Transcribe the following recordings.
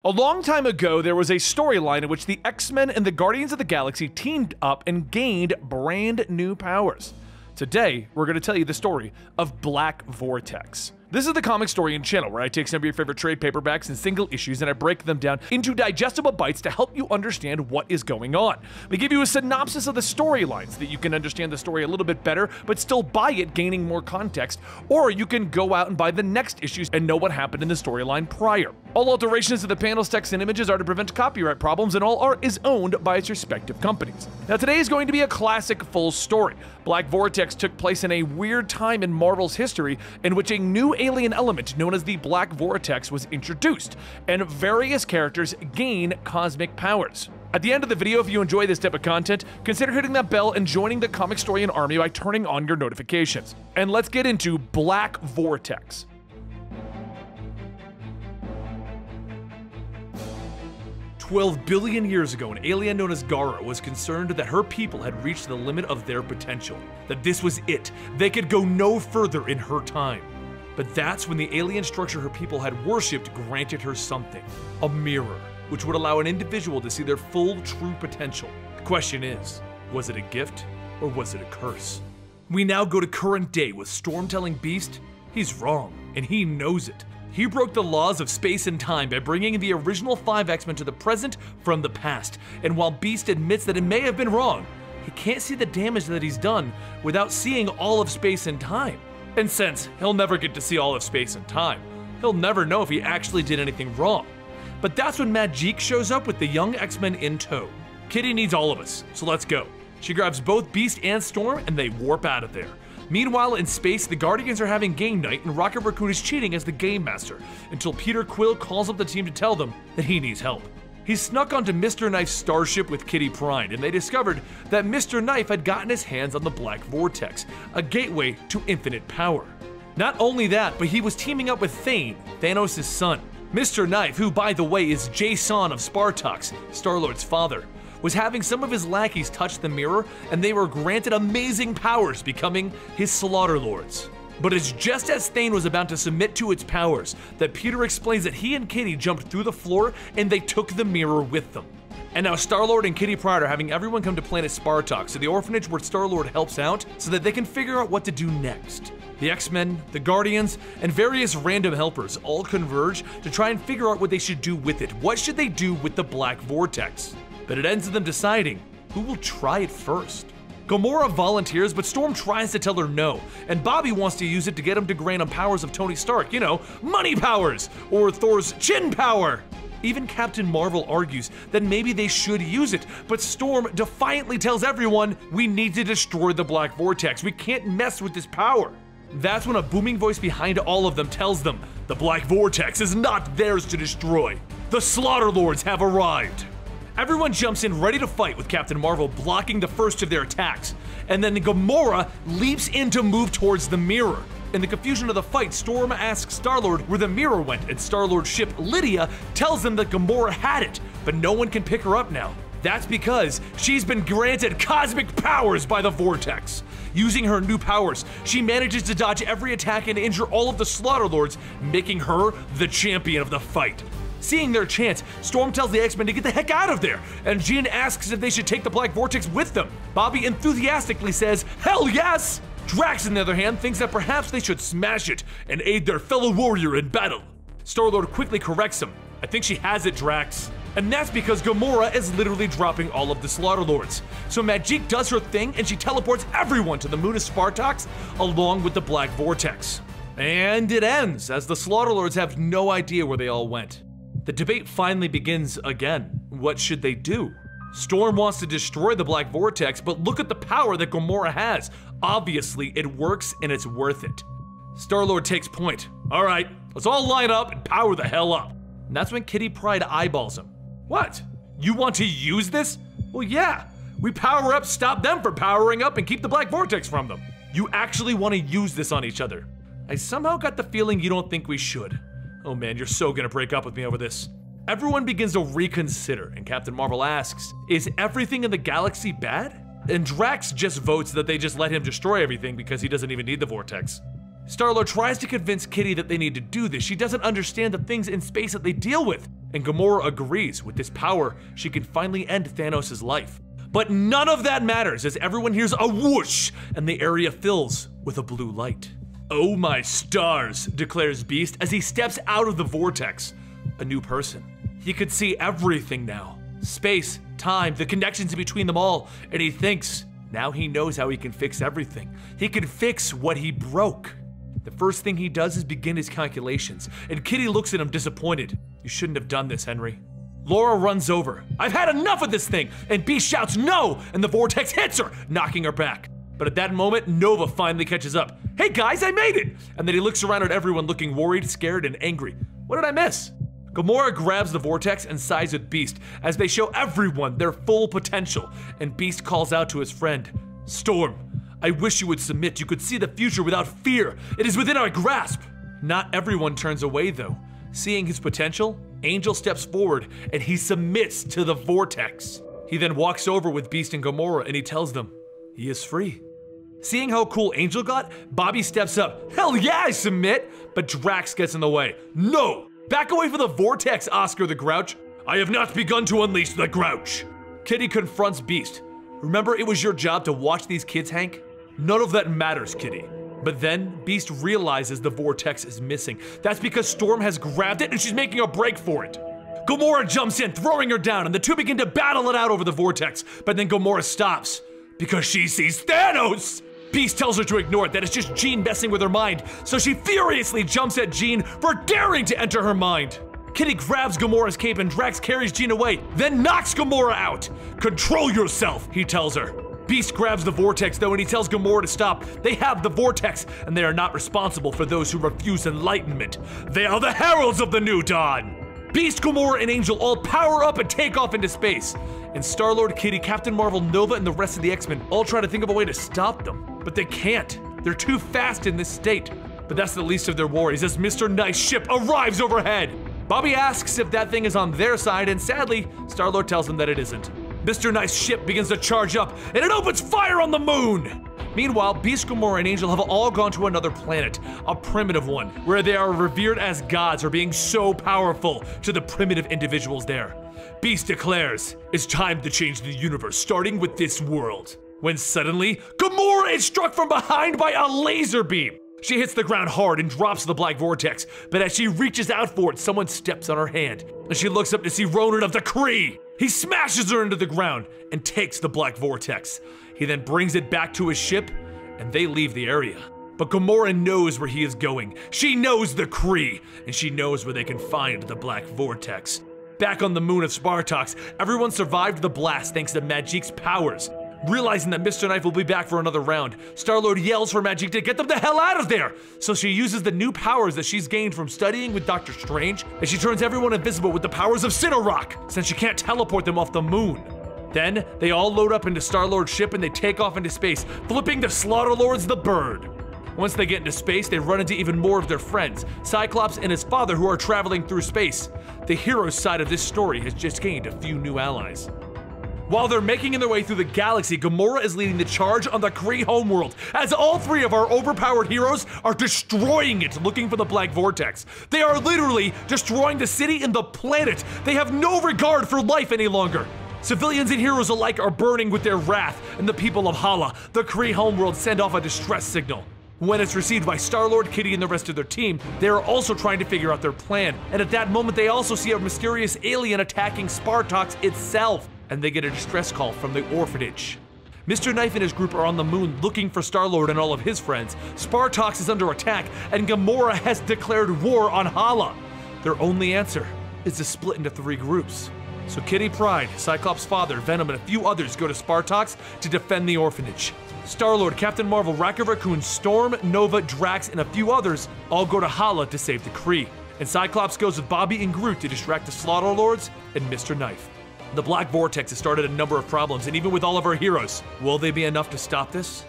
A long time ago, there was a storyline in which the X-Men and the Guardians of the Galaxy teamed up and gained brand new powers. Today, we're going to tell you the story of Black Vortex. This is the Comicstorian channel where I take some of your favorite trade paperbacks and single issues and I break them down into digestible bites to help you understand what is going on. We give you a synopsis of the storylines so that you can understand the story a little bit better, but still buy it, gaining more context, or you can go out and buy the next issues and know what happened in the storyline prior. All alterations to the panels, text, and images are to prevent copyright problems, and all art is owned by its respective companies. Now today is going to be a classic full story. Black Vortex took place in a weird time in Marvel's history in which a new alien element known as the Black Vortex was introduced, and various characters gain cosmic powers. At the end of the video, if you enjoy this type of content, consider hitting that bell and joining the Comicstorian army by turning on your notifications. And let's get into Black Vortex. $12 billion years ago, an alien known as Gara was concerned that her people had reached the limit of their potential, that this was it, they could go no further in her time. But that's when the alien structure her people had worshipped granted her something, a mirror, which would allow an individual to see their full true potential. The question is, was it a gift or was it a curse? We now go to current day with Storm telling Beast he's wrong, and he knows it. He broke the laws of space and time by bringing the original 5 X-Men to the present from the past, and while Beast admits that it may have been wrong, he can't see the damage that he's done without seeing all of space and time. And since he'll never get to see all of space and time, he'll never know if he actually did anything wrong. But that's when Magique shows up with the young X-Men in tow. Kitty needs all of us, so let's go. She grabs both Beast and Storm and they warp out of there. Meanwhile, in space, the Guardians are having game night and Rocket Raccoon is cheating as the game master until Peter Quill calls up the team to tell them that he needs help. He snuck onto Mr. Knife's starship with Kitty Pryde, and they discovered that Mr. Knife had gotten his hands on the Black Vortex, a gateway to infinite power. Not only that, but he was teaming up with Thane, Thanos' son. Mr. Knife, who by the way is Jason of Spartox, Star-Lord's father, was having some of his lackeys touch the mirror, and they were granted amazing powers, becoming his Slaughter Lords. But it's just as Thane was about to submit to its powers that Peter explains that he and Kitty jumped through the floor and they took the mirror with them. And now Star-Lord and Kitty Pryde are having everyone come to planet Spartox, so the orphanage where Star-Lord helps out, so that they can figure out what to do next. The X-Men, the Guardians, and various random helpers all converge to try and figure out what they should do with it. What should they do with the Black Vortex? But it ends in them deciding who will try it first. Gamora volunteers, but Storm tries to tell her no, and Bobby wants to use it to get him to grant him powers of Tony Stark, you know, money powers, or Thor's chin power. Even Captain Marvel argues that maybe they should use it, but Storm defiantly tells everyone we need to destroy the Black Vortex. We can't mess with this power. That's when a booming voice behind all of them tells them the Black Vortex is not theirs to destroy. The Slaughter Lords have arrived. Everyone jumps in ready to fight with Captain Marvel blocking the first of their attacks, and then Gamora leaps in to move towards the mirror. In the confusion of the fight, Storm asks Star-Lord where the mirror went, and Star-Lord's ship, Lydia, tells them that Gamora had it, but no one can pick her up now. That's because she's been granted cosmic powers by the Vortex. Using her new powers, she manages to dodge every attack and injure all of the Slaughter Lords, making her the champion of the fight. Seeing their chance, Storm tells the X-Men to get the heck out of there, and Jean asks if they should take the Black Vortex with them. Bobby enthusiastically says, hell yes! Drax, on the other hand, thinks that perhaps they should smash it and aid their fellow warrior in battle. Star-Lord quickly corrects him. I think she has it, Drax. And that's because Gamora is literally dropping all of the Slaughter Lords. So Magique does her thing and she teleports everyone to the moon of Spartox along with the Black Vortex. And it ends as the Slaughter Lords have no idea where they all went. The debate finally begins again. What should they do? Storm wants to destroy the Black Vortex, but look at the power that Gamora has. Obviously, it works and it's worth it. Star-Lord takes point. All right, let's all line up and power the hell up. And that's when Kitty Pryde eyeballs him. What? You want to use this? Well, yeah. We power up, stop them from powering up, and keep the Black Vortex from them. You actually want to use this on each other. I somehow got the feeling you don't think we should. Oh man, you're so gonna break up with me over this. Everyone begins to reconsider, and Captain Marvel asks, is everything in the galaxy bad? And Drax just votes that they just let him destroy everything because he doesn't even need the Vortex. Star-Lord tries to convince Kitty that they need to do this. She doesn't understand the things in space that they deal with. And Gamora agrees. With this power, she can finally end Thanos' life. But none of that matters as everyone hears a whoosh and the area fills with a blue light. "Oh my stars," declares Beast as he steps out of the vortex. A new person. He could see everything now. Space, time, the connections between them all, and he thinks, now he knows how he can fix everything. He can fix what he broke. The first thing he does is begin his calculations, and Kitty looks at him disappointed. "You shouldn't have done this, Henry." Laura runs over. "I've had enough of this thing!" And Beast shouts no, and the vortex hits her, knocking her back. But at that moment, Nova finally catches up. "Hey guys, I made it!" And then he looks around at everyone looking worried, scared, and angry. "What did I miss?" Gamora grabs the vortex and sides with Beast as they show everyone their full potential, and Beast calls out to his friend, "Storm, I wish you would submit. You could see the future without fear. It is within our grasp." Not everyone turns away though. Seeing his potential, Angel steps forward and he submits to the vortex. He then walks over with Beast and Gamora and he tells them he is free. Seeing how cool Angel got, Bobby steps up. "Hell yeah, I submit!" But Drax gets in the way. "No! Back away from the vortex, Oscar the Grouch. I have not begun to unleash the Grouch." Kitty confronts Beast. "Remember, it was your job to watch these kids, Hank? None of that matters, Kitty." But then Beast realizes the vortex is missing. That's because Storm has grabbed it and she's making a break for it. Gamora jumps in, throwing her down, and the two begin to battle it out over the vortex. But then Gamora stops because she sees Thanos. Beast tells her to ignore it, that it's just Jean messing with her mind, so she furiously jumps at Jean for daring to enter her mind. Kitty grabs Gamora's cape and Drax carries Jean away, then knocks Gamora out. "Control yourself," he tells her. Beast grabs the vortex though and he tells Gamora to stop. They have the vortex and they are not responsible for those who refuse enlightenment. They are the heralds of the new dawn. Beast, Gamora, and Angel all power up and take off into space. And Star-Lord, Kitty, Captain Marvel, Nova, and the rest of the X-Men all try to think of a way to stop them. But they can't. They're too fast in this state. But that's the least of their worries as Mr. Nice's ship arrives overhead. Bobby asks if that thing is on their side, and sadly, Star-Lord tells him that it isn't. Mr. Nice's ship begins to charge up, and it opens fire on the moon! Meanwhile, Beast, Gamora, and Angel have all gone to another planet, a primitive one, where they are revered as gods for being so powerful to the primitive individuals there. Beast declares, "It's time to change the universe, starting with this world." When suddenly, Gamora is struck from behind by a laser beam. She hits the ground hard and drops the black vortex, but as she reaches out for it, someone steps on her hand, and she looks up to see Ronan of the Kree. He smashes her into the ground and takes the black vortex. He then brings it back to his ship, and they leave the area. But Gamora knows where he is going. She knows the Kree, and she knows where they can find the black vortex. Back on the moon of Spartox, everyone survived the blast thanks to Magik's powers. Realizing that Mr. Knife will be back for another round, Star-Lord yells for Magik to get them the hell out of there! So she uses the new powers that she's gained from studying with Doctor Strange, and she turns everyone invisible with the powers of Cinerock, since she can't teleport them off the moon. Then, they all load up into Star-Lord's ship and they take off into space, flipping to Slaughter-Lord's the Bird. Once they get into space, they run into even more of their friends, Cyclops and his father, who are traveling through space. The hero's side of this story has just gained a few new allies. While they're making their way through the galaxy, Gamora is leading the charge on the Kree homeworld, as all three of our overpowered heroes are destroying it, looking for the black vortex. They are literally destroying the city and the planet. They have no regard for life any longer. Civilians and heroes alike are burning with their wrath, and the people of Hala, the Kree homeworld, send off a distress signal. When it's received by Star-Lord, Kitty, and the rest of their team, they are also trying to figure out their plan, and at that moment they also see a mysterious alien attacking Spartox itself, and they get a distress call from the orphanage. Mr. Knife and his group are on the moon looking for Star-Lord and all of his friends. Spartox is under attack, and Gamora has declared war on Hala. Their only answer is to split into 3 groups. So Kitty Pryde, Cyclops' father, Venom, and a few others go to Spartox to defend the orphanage. Star-Lord, Captain Marvel, Rocket Raccoon, Storm, Nova, Drax, and a few others all go to Hala to save the Kree. And Cyclops goes with Bobby and Groot to distract the Slaughter Lords and Mr. Knife. The Black Vortex has started a number of problems, and even with all of our heroes, will they be enough to stop this?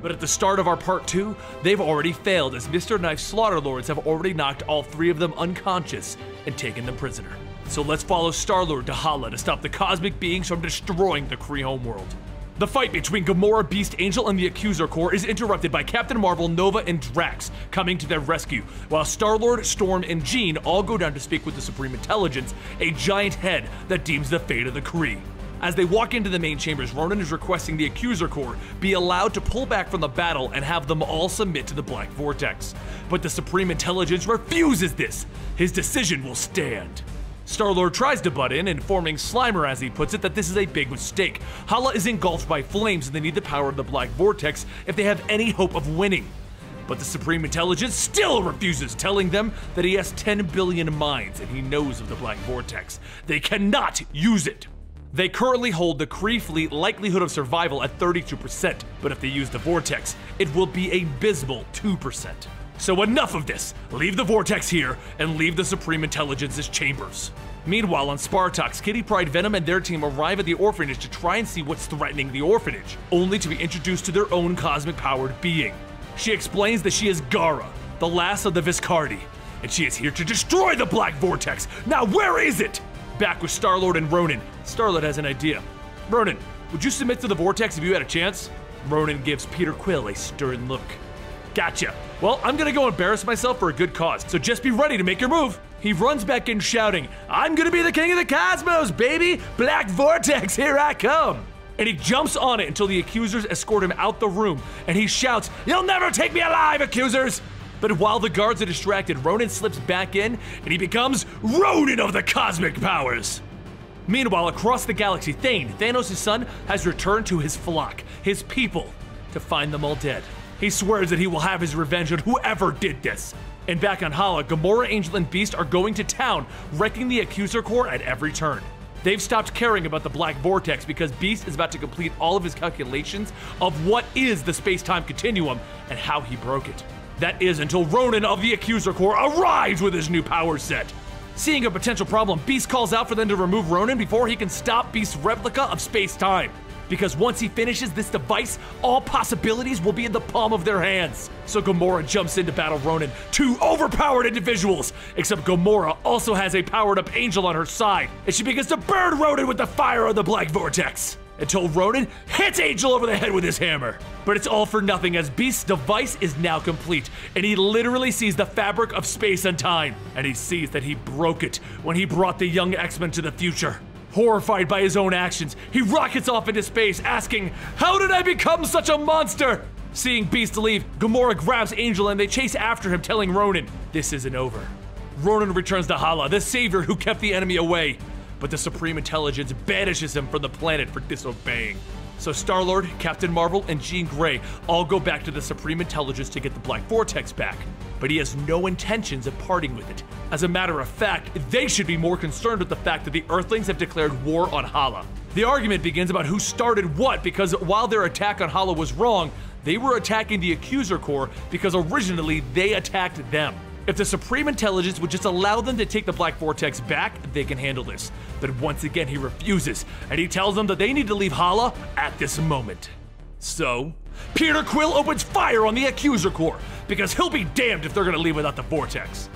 But at the start of our part 2, they've already failed, as Mr. Knife's Slaughter Lords have already knocked all 3 of them unconscious and taken them prisoner. So let's follow Star-Lord to Hala to stop the cosmic beings from destroying the Kree homeworld. The fight between Gamora, Beast, Angel, and the Accuser Corps is interrupted by Captain Marvel, Nova, and Drax coming to their rescue, while Star-Lord, Storm, and Jean all go down to speak with the Supreme Intelligence, a giant head that deems the fate of the Kree. As they walk into the main chambers, Ronan is requesting the Accuser Corps be allowed to pull back from the battle and have them all submit to the Black Vortex. But the Supreme Intelligence refuses this. His decision will stand. Star-Lord tries to butt in, informing Slimer, as he puts it, that this is a big mistake. Hala is engulfed by flames and they need the power of the Black Vortex if they have any hope of winning. But the Supreme Intelligence still refuses, telling them that he has 10 billion minds and he knows of the Black Vortex. They cannot use it. They currently hold the Kree fleet likelihood of survival at 32%, but if they use the Vortex, it will be a abysmal 2%. So enough of this. Leave the Vortex here and leave the Supreme Intelligence's chambers. Meanwhile, on Spartox, Kitty Pryde, Venom, and their team arrive at the orphanage to try and see what's threatening the orphanage, only to be introduced to their own cosmic-powered being. She explains that she is Gara, the last of the Viscardi, and she is here to destroy the Black Vortex. Now where is it? Back with Star-Lord and Ronan, Star-Lord has an idea. Ronan, would you submit to the Vortex if you had a chance? Ronan gives Peter Quill a stern look. Gotcha. Well, I'm gonna go embarrass myself for a good cause, so just be ready to make your move. He runs back in shouting, I'm gonna be the king of the cosmos, baby! Black Vortex, here I come! And he jumps on it until the accusers escort him out the room, and he shouts, You'll never take me alive, accusers! But while the guards are distracted, Ronan slips back in, and he becomes Ronan of the cosmic powers! Meanwhile, across the galaxy, Thane, Thanos' son, has returned to his flock, his people, to find them all dead. He swears that he will have his revenge on whoever did this. And back on Hala, Gamora, Angel, and Beast are going to town, wrecking the Accuser Corps at every turn. They've stopped caring about the Black Vortex because Beast is about to complete all of his calculations of what is the space-time continuum and how he broke it. That is until Ronan of the Accuser Corps arrives with his new power set. Seeing a potential problem, Beast calls out for them to remove Ronan before he can stop Beast's replica of space-time. Because once he finishes this device, all possibilities will be in the palm of their hands. So Gamora jumps in to battle Ronan, two overpowered individuals, except Gamora also has a powered-up Angel on her side, and she begins to burn Ronan with the fire of the Black Vortex, until Ronan hits Angel over the head with his hammer. But it's all for nothing as Beast's device is now complete, and he literally sees the fabric of space and time, and he sees that he broke it when he brought the young X-Men to the future. Horrified by his own actions, he rockets off into space, asking, How did I become such a monster? Seeing Beast leave, Gamora grabs Angel and they chase after him, telling Ronan, this isn't over. Ronan returns to Hala, the savior who kept the enemy away, but the Supreme Intelligence banishes him from the planet for disobeying. So Star-Lord, Captain Marvel, and Jean Grey all go back to the Supreme Intelligence to get the Black Vortex back, but he has no intentions of parting with it. As a matter of fact, they should be more concerned with the fact that the Earthlings have declared war on Hala. The argument begins about who started what, because while their attack on Hala was wrong, they were attacking the Accuser Corps because originally they attacked them. If the Supreme Intelligence would just allow them to take the Black Vortex back, they can handle this. But once again, he refuses, and he tells them that they need to leave Hala at this moment. So, Peter Quill opens fire on the Accuser Corps, because he'll be damned if they're gonna leave without the Vortex.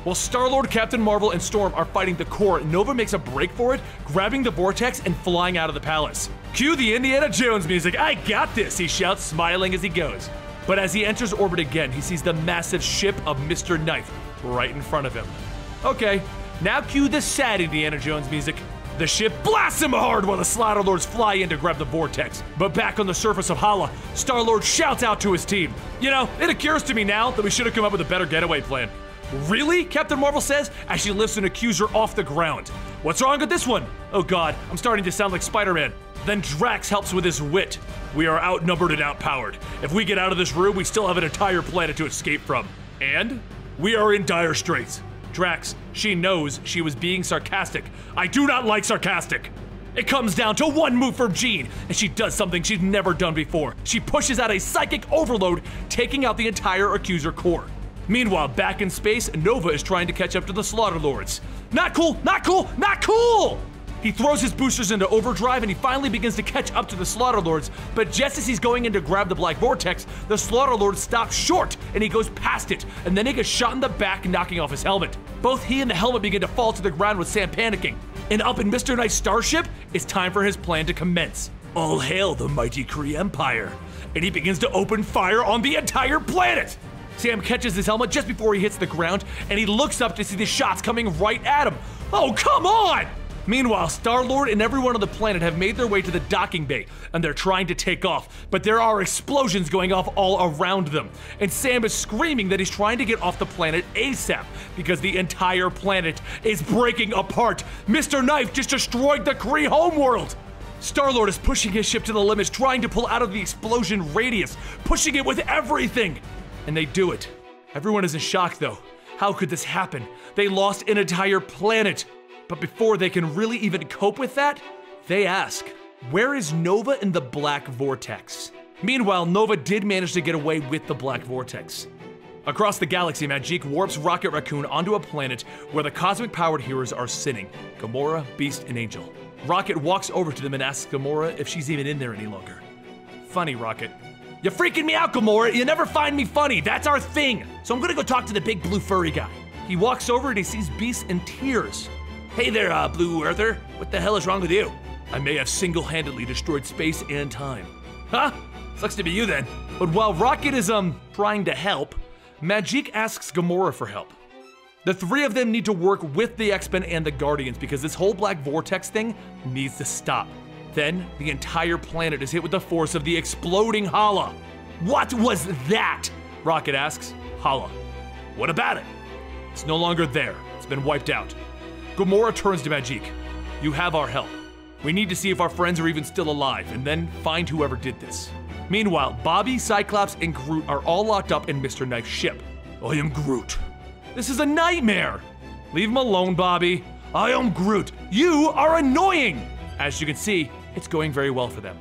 While Star-Lord, Captain Marvel, and Storm are fighting the Corps, Nova makes a break for it, grabbing the Vortex and flying out of the palace. Cue the Indiana Jones music, I got this, he shouts, smiling as he goes. But as he enters orbit again, he sees the massive ship of Mr. Knife right in front of him. Okay, now cue the sad Indiana Jones music. The ship blasts him hard while the Slaughter Lords fly in to grab the Vortex. But back on the surface of Hala, Star-Lord shouts out to his team. You know, it occurs to me now that we should have come up with a better getaway plan. Really? Captain Marvel says as she lifts an accuser off the ground. What's wrong with this one? Oh god, I'm starting to sound like Spider-Man. Then Drax helps with his wit. We are outnumbered and outpowered. If we get out of this room, we still have an entire planet to escape from. And we are in dire straits. Drax, she knows she was being sarcastic. I do not like sarcastic. It comes down to one move from Jean, and she does something she's never done before. She pushes out a psychic overload, taking out the entire Accuser Corps. Meanwhile, back in space, Nova is trying to catch up to the Slaughter Lords. Not cool, not cool, not cool! He throws his boosters into overdrive and he finally begins to catch up to the Slaughter Lords, but just as he's going in to grab the Black Vortex, the Slaughter Lord stops short and he goes past it, and then he gets shot in the back, knocking off his helmet. Both he and the helmet begin to fall to the ground with Sam panicking. And up in Mr. Knight's starship, it's time for his plan to commence. All hail the mighty Kree Empire. And he begins to open fire on the entire planet. Sam catches his helmet just before he hits the ground, and he looks up to see the shots coming right at him. Oh, come on! Meanwhile, Star-Lord and everyone on the planet have made their way to the docking bay, and they're trying to take off, but there are explosions going off all around them. And Sam is screaming that he's trying to get off the planet ASAP, because the entire planet is breaking apart. Mr. Knife just destroyed the Kree homeworld! Star-Lord is pushing his ship to the limits, trying to pull out of the explosion radius, pushing it with everything! And they do it. Everyone is in shock though. How could this happen? They lost an entire planet. But before they can really even cope with that, they ask, where is Nova and the Black Vortex? Meanwhile, Nova did manage to get away with the Black Vortex. Across the galaxy, Majik warps Rocket Raccoon onto a planet where the cosmic-powered heroes are sitting, Gamora, Beast, and Angel. Rocket walks over to them and asks Gamora if she's even in there any longer. Funny, Rocket. You're freaking me out, Gamora. You never find me funny. That's our thing. So I'm gonna go talk to the big blue furry guy. He walks over and he sees Beast in tears. Hey there, Blue Earther. What the hell is wrong with you? I may have single-handedly destroyed space and time. Huh? Sucks to be you then. But while Rocket is, trying to help, Majik asks Gamora for help. The three of them need to work with the X-Men and the Guardians because this whole Black Vortex thing needs to stop. Then, the entire planet is hit with the force of the exploding Hala. What was that? Rocket asks. Hala. What about it? It's no longer there. It's been wiped out. Gamora turns to Majik. You have our help. We need to see if our friends are even still alive, and then find whoever did this. Meanwhile, Bobby, Cyclops, and Groot are all locked up in Mr. Knife's ship. I am Groot. This is a nightmare. Leave him alone, Bobby. I am Groot. You are annoying. As you can see, it's going very well for them.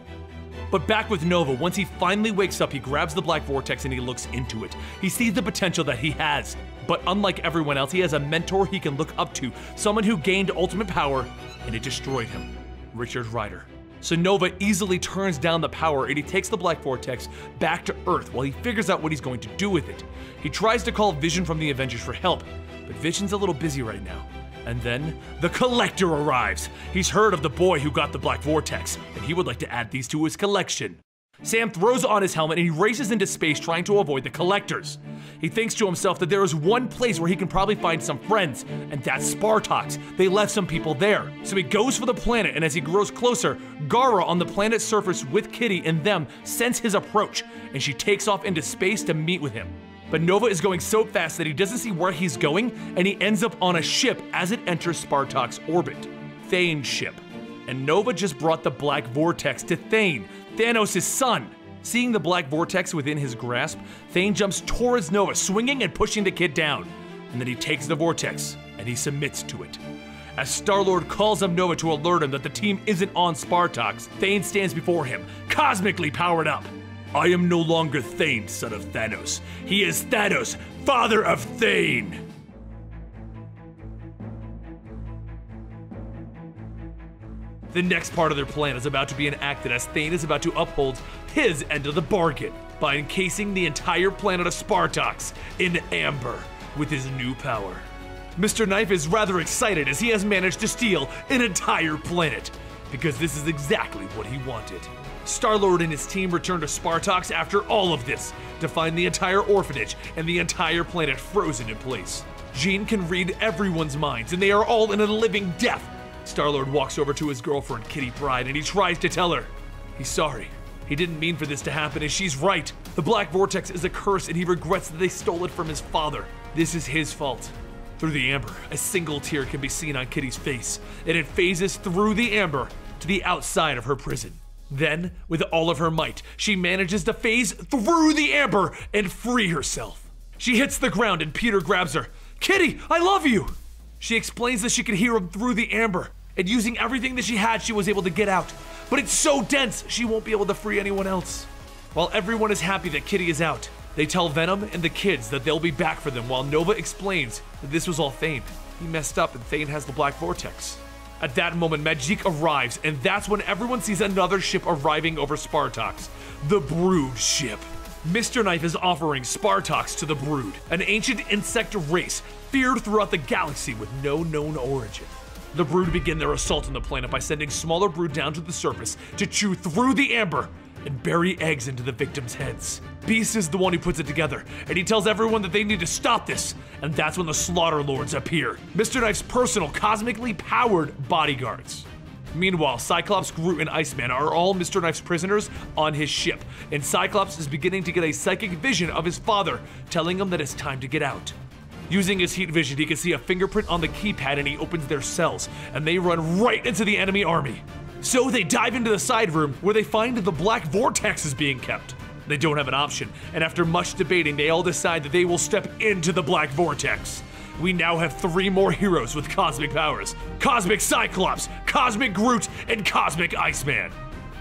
But back with Nova, once he finally wakes up, he grabs the Black Vortex and he looks into it. He sees the potential that he has. But unlike everyone else, he has a mentor he can look up to, someone who gained ultimate power, and it destroyed him, Richard Rider. So Nova easily turns down the power and he takes the Black Vortex back to Earth while he figures out what he's going to do with it. He tries to call Vision from the Avengers for help, but Vision's a little busy right now. And then, the Collector arrives. He's heard of the boy who got the Black Vortex, and he would like to add these to his collection. Sam throws on his helmet and he races into space trying to avoid the Collectors. He thinks to himself that there is one place where he can probably find some friends, and that's Spartox. They left some people there. So he goes for the planet, and as he grows closer, Gara on the planet's surface with Kitty and them sense his approach, and she takes off into space to meet with him. But Nova is going so fast that he doesn't see where he's going, and he ends up on a ship as it enters Spartox orbit. Thane's ship. And Nova just brought the Black Vortex to Thane, Thanos' son. Seeing the Black Vortex within his grasp, Thane jumps towards Nova, swinging and pushing the kid down. And then he takes the Vortex, and he submits to it. As Star-Lord calls on Nova to alert him that the team isn't on Spartox, Thane stands before him, cosmically powered up. I am no longer Thane, son of Thanos. He is Thanos, father of Thane! The next part of their plan is about to be enacted as Thane is about to uphold his end of the bargain by encasing the entire planet of Spartox in amber with his new power. Mr. Knife is rather excited as he has managed to steal an entire planet, because this is exactly what he wanted. Star-Lord and his team return to Spartox after all of this to find the entire orphanage and the entire planet frozen in place. Jean can read everyone's minds and they are all in a living death. Star-Lord walks over to his girlfriend, Kitty Pryde, and he tries to tell her he's sorry. He didn't mean for this to happen, and she's right. The Black Vortex is a curse, and he regrets that they stole it from his father. This is his fault. Through the amber, a single tear can be seen on Kitty's face, and it phases through the amber to the outside of her prison. Then, with all of her might, she manages to phase through the amber and free herself. She hits the ground, and Peter grabs her. Kitty, I love you! She explains that she can hear him through the amber, and using everything that she had, she was able to get out. But it's so dense, she won't be able to free anyone else. While everyone is happy that Kitty is out, they tell Venom and the kids that they'll be back for them while Nova explains that this was all Thane. He messed up and Thane has the Black Vortex. At that moment, Majik arrives, and that's when everyone sees another ship arriving over Spartox, the Brood ship. Mr. Knife is offering Spartox to the Brood, an ancient insect race feared throughout the galaxy with no known origin. The Brood begin their assault on the planet by sending smaller Brood down to the surface to chew through the amber and bury eggs into the victims' heads. Beast is the one who puts it together, and he tells everyone that they need to stop this, and that's when the Slaughter Lords appear, Mr. Knife's personal, cosmically powered bodyguards. Meanwhile, Cyclops, Groot, and Iceman are all Mr. Knife's prisoners on his ship, and Cyclops is beginning to get a psychic vision of his father, telling him that it's time to get out. Using his heat vision, he can see a fingerprint on the keypad and he opens their cells, and they run right into the enemy army. So they dive into the side room where they find the Black Vortex is being kept. They don't have an option, and after much debating, they all decide that they will step into the Black Vortex. We now have 3 more heroes with cosmic powers: Cosmic Cyclops, Cosmic Groot, and Cosmic Iceman.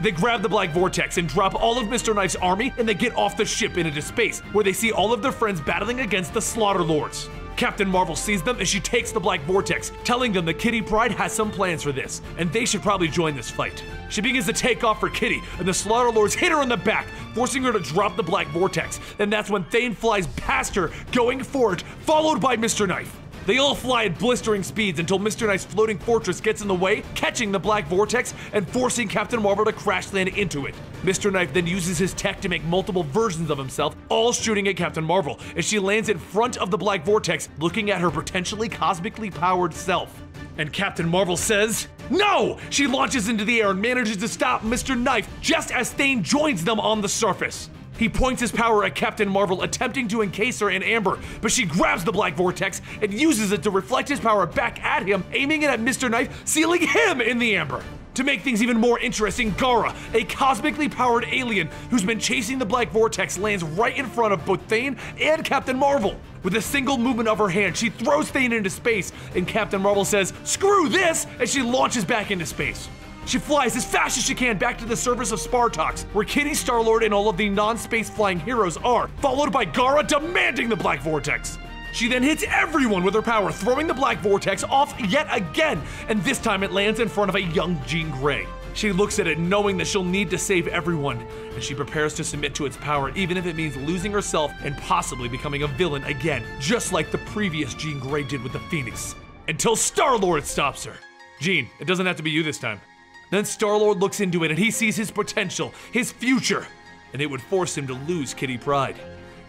They grab the Black Vortex and drop all of Mr. Knife's army, and they get off the ship and into space, where they see all of their friends battling against the Slaughter Lords. Captain Marvel sees them and she takes the Black Vortex, telling them that Kitty Pryde has some plans for this, and they should probably join this fight. She begins to take off for Kitty, and the Slaughter Lords hit her in the back, forcing her to drop the Black Vortex, and that's when Thane flies past her, going for it, followed by Mr. Knife. They all fly at blistering speeds until Mr. Knife's floating fortress gets in the way, catching the Black Vortex and forcing Captain Marvel to crash land into it. Mr. Knife then uses his tech to make multiple versions of himself, all shooting at Captain Marvel, as she lands in front of the Black Vortex, looking at her potentially cosmically powered self. And Captain Marvel says, "No!" She launches into the air and manages to stop Mr. Knife just as Thane joins them on the surface. He points his power at Captain Marvel, attempting to encase her in amber, but she grabs the Black Vortex and uses it to reflect his power back at him, aiming it at Mr. Knife, sealing him in the amber. To make things even more interesting, Gara, a cosmically powered alien who's been chasing the Black Vortex, lands right in front of both Thane and Captain Marvel. With a single movement of her hand, she throws Thane into space, and Captain Marvel says, "Screw this!" as she launches back into space. She flies as fast as she can back to the surface of Spartox, where Kitty, Star-Lord, and all of the non-space flying heroes are, followed by Gara demanding the Black Vortex. She then hits everyone with her power, throwing the Black Vortex off yet again, and this time it lands in front of a young Jean Grey. She looks at it knowing that she'll need to save everyone, and she prepares to submit to its power even if it means losing herself and possibly becoming a villain again, just like the previous Jean Grey did with the Phoenix. Until Star-Lord stops her. "Jean, it doesn't have to be you this time." Then Star-Lord looks into it and he sees his potential, his future, and it would force him to lose Kitty Pryde.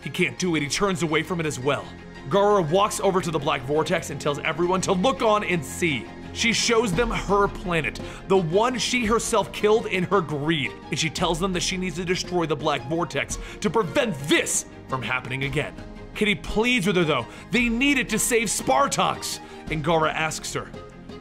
He can't do it, he turns away from it as well. Gara walks over to the Black Vortex and tells everyone to look on and see. She shows them her planet, the one she herself killed in her greed, and she tells them that she needs to destroy the Black Vortex to prevent this from happening again. Kitty pleads with her though, they need it to save Spartox, and Gara asks her,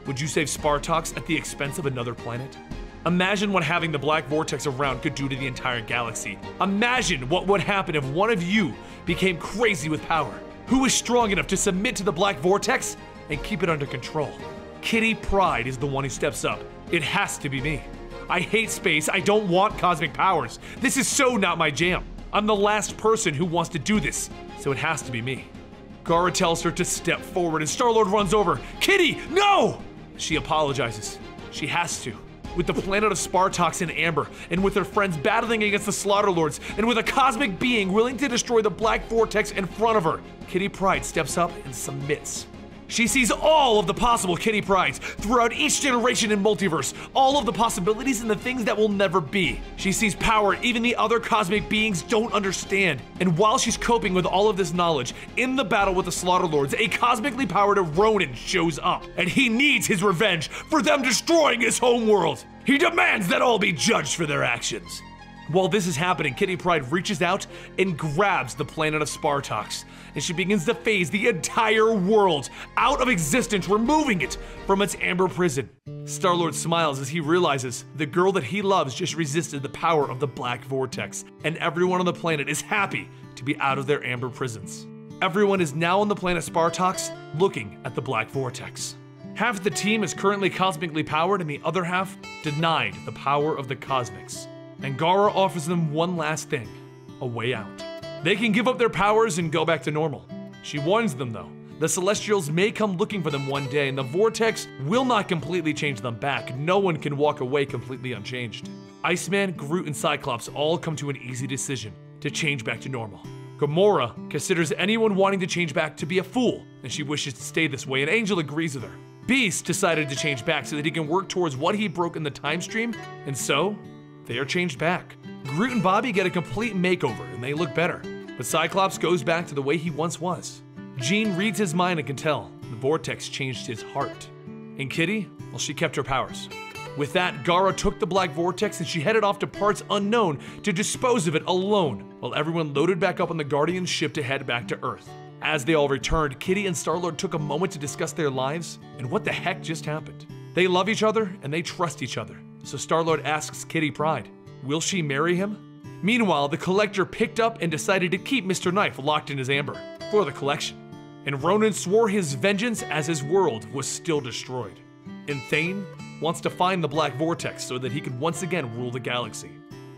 "Would you save Spartox at the expense of another planet?" Imagine what having the Black Vortex around could do to the entire galaxy. Imagine what would happen if one of you became crazy with power. Who is strong enough to submit to the Black Vortex and keep it under control? Kitty Pryde is the one who steps up. It has to be me. I hate space, I don't want cosmic powers. This is so not my jam. I'm the last person who wants to do this, so it has to be me. Gara tells her to step forward and Star-Lord runs over. "Kitty, no!" She apologizes. She has to. With the planet of Spartox in amber, and with her friends battling against the Slaughter Lords, and with a cosmic being willing to destroy the Black Vortex in front of her, Kitty Pryde steps up and submits. She sees all of the possible Kitty Prydes throughout each generation in multiverse, all of the possibilities and the things that will never be. She sees power even the other cosmic beings don't understand. And while she's coping with all of this knowledge, in the battle with the Slaughter Lords, a cosmically powered Ronin shows up, and he needs his revenge for them destroying his homeworld. He demands that all be judged for their actions. While this is happening, Kitty Pryde reaches out and grabs the planet of Spartox, and she begins to phase the entire world out of existence, removing it from its amber prison. Star-Lord smiles as he realizes the girl that he loves just resisted the power of the Black Vortex, and everyone on the planet is happy to be out of their amber prisons. Everyone is now on the planet Spartox looking at the Black Vortex. Half the team is currently cosmically powered, and the other half denied the power of the cosmics. And Gara offers them one last thing, a way out. They can give up their powers and go back to normal. She warns them though, the Celestials may come looking for them one day, and the Vortex will not completely change them back. No one can walk away completely unchanged. Iceman, Groot, and Cyclops all come to an easy decision, to change back to normal. Gamora considers anyone wanting to change back to be a fool, and she wishes to stay this way, and Angel agrees with her. Beast decided to change back so that he can work towards what he broke in the time stream, and so they are changed back. Groot and Bobby get a complete makeover and they look better, but Cyclops goes back to the way he once was. Jean reads his mind and can tell the Vortex changed his heart. And Kitty, well, she kept her powers. With that, Gara took the Black Vortex and she headed off to parts unknown to dispose of it alone, while everyone loaded back up on the Guardian ship to head back to Earth. As they all returned, Kitty and Star-Lord took a moment to discuss their lives and what the heck just happened. They love each other and they trust each other, so Star-Lord asks Kitty Pryde, will she marry him? Meanwhile, the Collector picked up and decided to keep Mr. Knife locked in his amber for the collection. And Ronan swore his vengeance as his world was still destroyed. And Thane wants to find the Black Vortex so that he could once again rule the galaxy.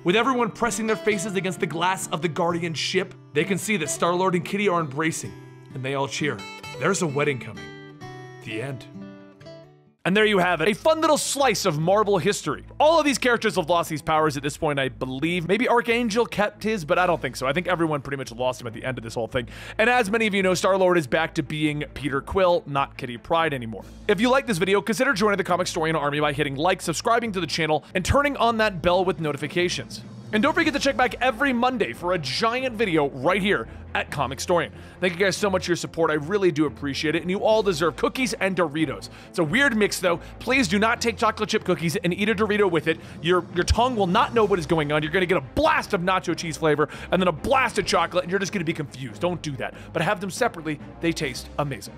With everyone pressing their faces against the glass of the Guardian ship, they can see that Star-Lord and Kitty are embracing, and they all cheer. There's a wedding coming. The end. And there you have it, a fun little slice of Marvel history. All of these characters have lost these powers at this point, I believe. Maybe Archangel kept his, but I don't think so. I think everyone pretty much lost him at the end of this whole thing. And as many of you know, Star-Lord is back to being Peter Quill, not Kitty Pryde anymore. If you like this video, consider joining the Comicstorian army by hitting like, subscribing to the channel, and turning on that bell with notifications. And don't forget to check back every Monday for a giant video right here at Comicstorian. Thank you guys so much for your support. I really do appreciate it, and you all deserve cookies and Doritos. It's a weird mix, though. Please do not take chocolate chip cookies and eat a Dorito with it. Your tongue will not know what is going on. You're going to get a blast of nacho cheese flavor and then a blast of chocolate, and you're just going to be confused. Don't do that. But have them separately. They taste amazing.